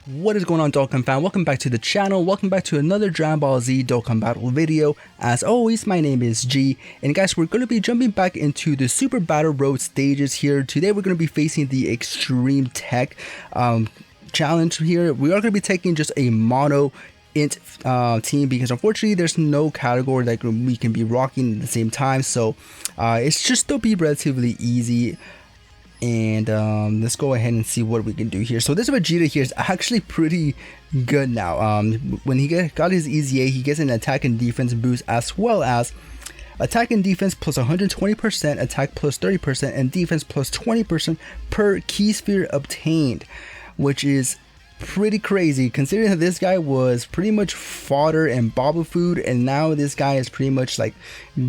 What is going on, Dokkan fan? Welcome back to the channel. Welcome back to another Dragon Ball Z Dokkan Battle video. As always, my name is G, and guys, we're going to be jumping back into the Super Battle Road stages here. Today we're going to be facing the Extreme TEQ challenge here. We are going to be taking just a mono INT team because unfortunately there's no category that we can be rocking at the same time, so it's just still be relatively easy. And let's go ahead and see what we can do here. So this Vegeta here is actually pretty good now. When he got his EZA, he gets an attack and defense boost, as well as attack and defense plus 120%, attack plus 30%, and defense plus 20% per key sphere obtained, which is pretty crazy considering that this guy was pretty much fodder and bobble food, and now this guy is pretty much like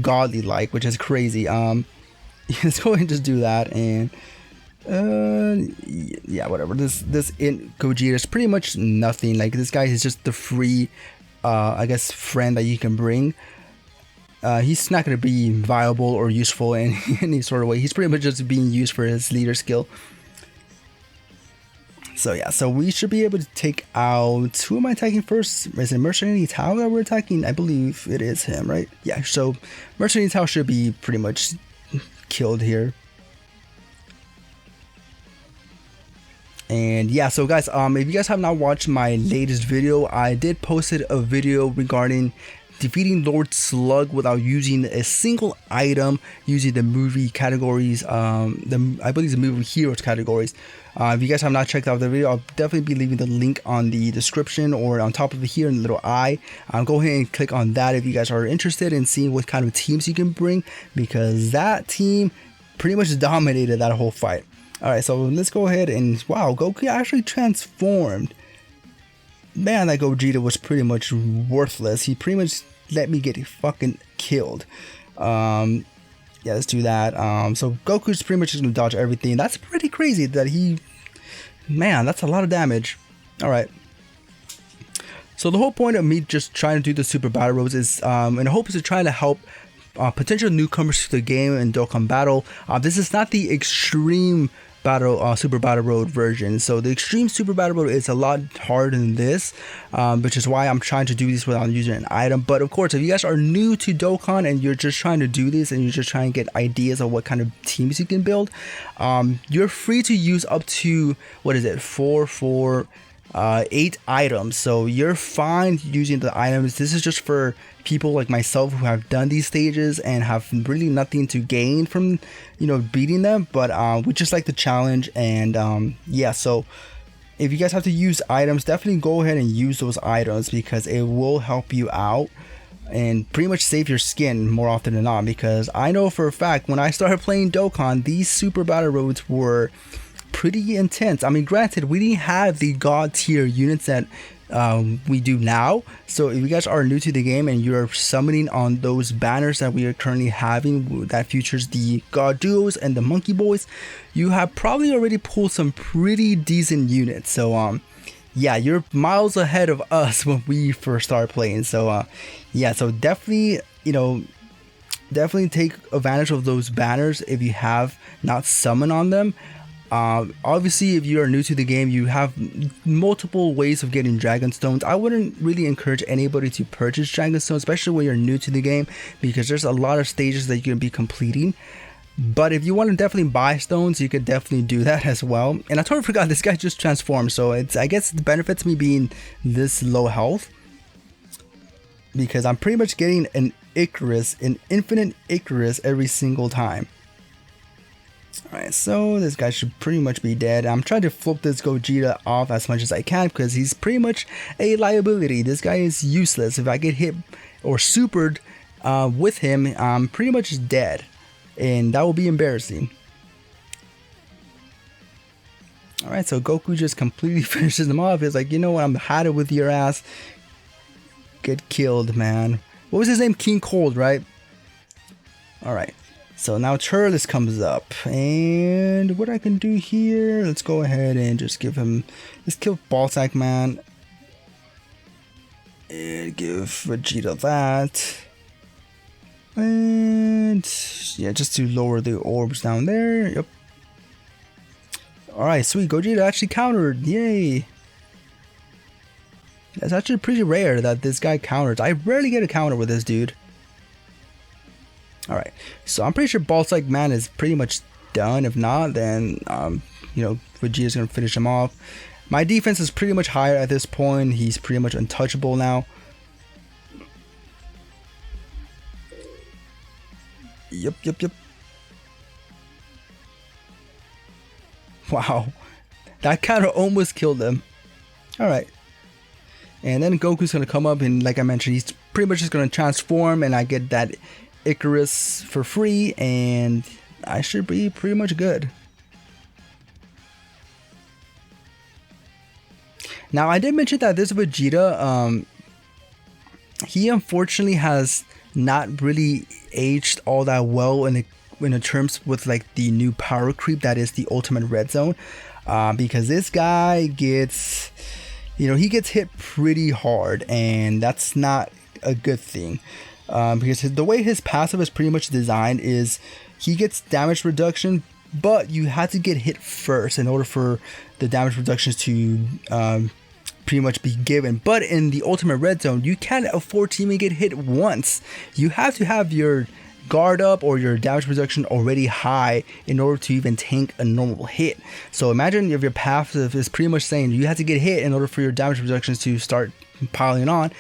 godly like, which is crazy. Let's go ahead and just do that. And yeah, whatever. This INT Gogeta is pretty much nothing. Like, this guy is just the free I guess friend that you can bring. He's not going to be viable or useful in any sort of way. He's pretty much just being used for his leader skill. So yeah, so we should be able to take out, who am I attacking first? Is it Mercenary Tao that we're attacking? I believe it is him, right? Yeah, so Mercenary Tao should be pretty much killed here. And yeah, so guys, if you guys have not watched my latest video, I did posted a video regarding defeating Lord Slug without using a single item, using the movie categories, I believe the movie heroes categories. If you guys have not checked out the video, I'll definitely be leaving the link on the description or on top of it here in the little eye. Go ahead and click on that if you guys are interested in seeing what kind of teams you can bring, because that team pretty much dominated that whole fight. Alright, so let's go ahead and, wow, Goku actually transformed. Man, that Gogeta was pretty much worthless. He pretty much let me get fucking killed. Yeah, let's do that. So Goku's pretty much just gonna dodge everything. That's pretty crazy that he, man, that's a lot of damage. Alright. So the whole point of me just trying to do the Super Battle Roads is, in the hope is to try to help potential newcomers to the game in Dokkan Battle. This is not the Extreme Battle Super Battle Road version. So the Extreme Super Battle Road is a lot harder than this, which is why I'm trying to do this without using an item. But of course, if you guys are new to Dokkan and you're just trying to do this and you're just trying to get ideas of what kind of teams you can build, you're free to use up to, what is it, 8 items. So you're fine using the items. This is just for people like myself who have done these stages and have really nothing to gain from, you know, beating them, but we just like the challenge. And yeah, so if you guys have to use items, definitely go ahead and use those items, because it will help you out and pretty much save your skin more often than not. Because I know for a fact, when I started playing Dokkan, these Super Battle Roads were pretty intense. I mean, granted, we didn't have the god tier units that we do now. So if you guys are new to the game and you're summoning on those banners that we are currently having that features the god duos and the monkey boys, you have probably already pulled some pretty decent units. So yeah, you're miles ahead of us when we first started playing. So yeah, so definitely, you know, definitely take advantage of those banners if you have not summoned on them. Obviously, if you are new to the game, you have multiple ways of getting Dragon Stones. I wouldn't really encourage anybody to purchase Dragon Stones, especially when you're new to the game, because there's a lot of stages that you're going to be completing. But if you want to definitely buy stones, you could definitely do that as well. And I totally forgot, this guy just transformed, so it's, I guess it benefits me being this low health, because I'm pretty much getting an Icarus, an infinite Icarus every single time. Alright, so this guy should pretty much be dead. I'm trying to flip this Gogeta off as much as I can, because he's pretty much a liability. This guy is useless. If I get hit or supered with him, I'm pretty much dead, and that will be embarrassing. Alright, so Goku just completely finishes him off. He's like, you know what, I'm had it with your ass. Get killed, man. What was his name? King Cold, right? Alright. So now Turles comes up, and what I can do here, let's go ahead and just give him, let's kill Ballsack Man, and give Vegeta that, and yeah, just to lower the orbs down there. Yep. Alright, sweet, Gogeta actually countered, yay. It's actually pretty rare that this guy counters. I rarely get a counter with this dude. Alright, so I'm pretty sure Boss Like Man is pretty much done. If not, then, you know, Vegeta's going to finish him off. My defense is pretty much higher at this point. He's pretty much untouchable now. Yep. Wow. That counter almost killed him. Alright. And then Goku's going to come up and, like I mentioned, he's pretty much just going to transform and I get that Icarus for free and I should be pretty much good. Now, I did mention that this Vegeta, he unfortunately has not really aged all that well in the terms with like the new power creep that is the Ultimate Red Zone, because this guy gets, you know, he gets hit pretty hard and that's not a good thing. Because the way his passive is pretty much designed is he gets damage reduction, but you have to get hit first in order for the damage reductions to pretty much be given. But in the Ultimate Red Zone, you can't afford to even get hit once. You have to have your guard up or your damage reduction already high in order to even tank a normal hit. So imagine if your passive is pretty much saying you have to get hit in order for your damage reductions to start piling on.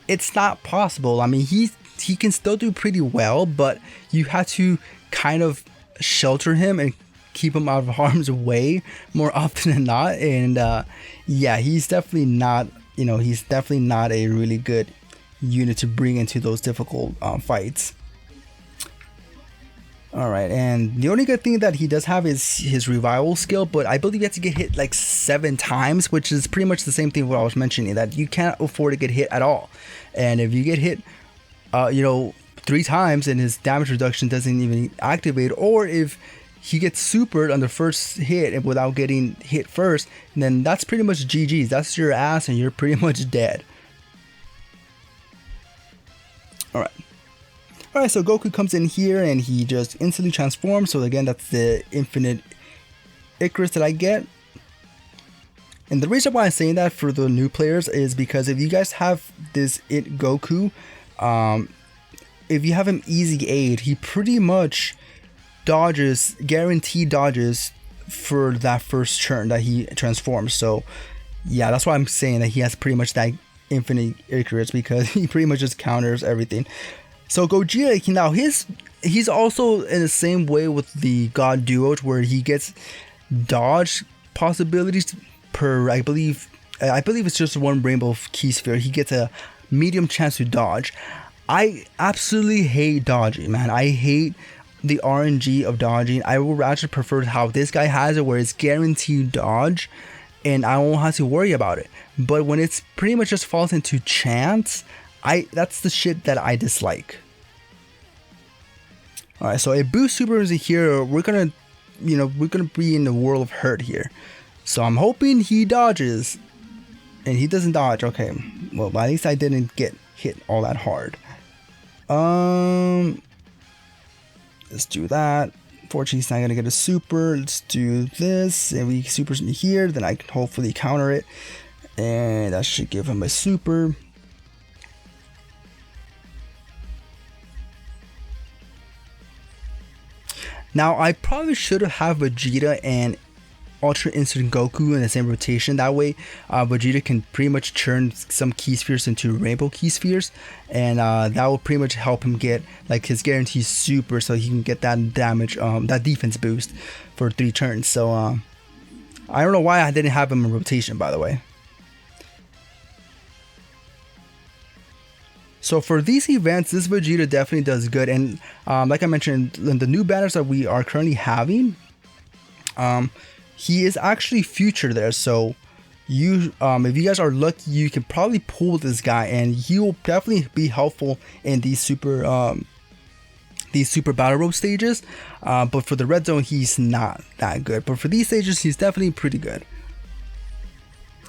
It's not possible. I mean, he can still do pretty well, but you have to kind of shelter him and keep him out of harm's way more often than not. And yeah, he's definitely not, you know, he's definitely not a really good unit to bring into those difficult fights. Alright, and the only good thing that he does have is his revival skill, but I believe you have to get hit like 7 times, which is pretty much the same thing what I was mentioning, that you can't afford to get hit at all. And if you get hit, you know, 3 times and his damage reduction doesn't even activate, or if he gets supered on the first hit and without getting hit first, then that's pretty much GG's. That's your ass and you're pretty much dead. Alright. Alright, so Goku comes in here and he just instantly transforms. So again, that's the infinite Icarus that I get. And the reason why I'm saying that for the new players is because if you guys have this IT Goku, if you have him easy aid, he pretty much dodges, guaranteed dodges for that first turn that he transforms. So yeah, that's why I'm saying that he has pretty much that infinite Icarus, because he pretty much just counters everything. So Gogeta, now he's also in the same way with the God Duos, where he gets dodge possibilities per, I believe it's just 1 rainbow key sphere. He gets a medium chance to dodge. I absolutely hate dodging, man. I hate the RNG of dodging. I would actually prefer how this guy has it, where it's guaranteed dodge and I won't have to worry about it. But when it's pretty much just falls into chance, that's the shit that I dislike. Alright, so a boost super is here. We're gonna be in the world of hurt here. So I'm hoping he dodges. And he doesn't dodge. Okay, well, at least I didn't get hit all that hard. Let's do that. Fortunately, he's not gonna get a super. Let's do this. If he supers me here, then I can hopefully counter it. And that should give him a super. Now, I probably should have Vegeta and Ultra Instant Goku in the same rotation. That way, Vegeta can pretty much turn some key spheres into rainbow key spheres, and that will pretty much help him get like his guaranteed super, so he can get that damage, that defense boost for 3 turns. So I don't know why I didn't have him in rotation, by the way. So for these events, this Vegeta definitely does good, and like I mentioned, in the new banners that we are currently having, he is actually future there. So you, if you guys are lucky, you can probably pull this guy, and he will definitely be helpful in these super battle rope stages. But for the red zone, he's not that good. But for these stages, he's definitely pretty good.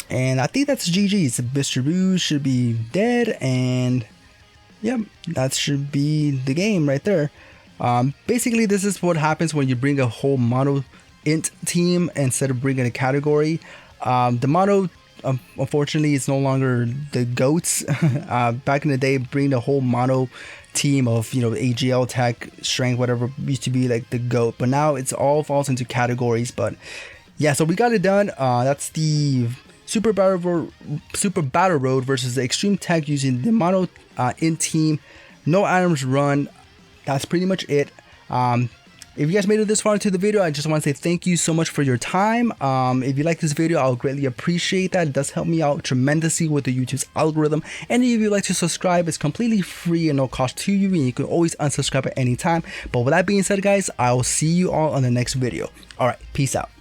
And I think that's GG's. Mr. Boo should be dead, and yep, that should be the game right there. Basically, this is what happens when you bring a whole mono INT team instead of bringing a category. The mono unfortunately, it's no longer the GOATs. Back in the day, bring the whole mono team of, you know, AGL, tech, strength, whatever used to be like the GOAT, but now it's all falls into categories. But yeah, so we got it done. That's the Super Battle Road versus the Extreme TEQ using the mono INT team. No items run. That's pretty much it. If you guys made it this far into the video, I just want to say thank you so much for your time. If you like this video, I'll greatly appreciate that. It does help me out tremendously with the YouTube's algorithm. And if you'd like to subscribe, it's completely free and no cost to you, and you can always unsubscribe at any time. But with that being said, guys, I'll see you all on the next video. All right, peace out.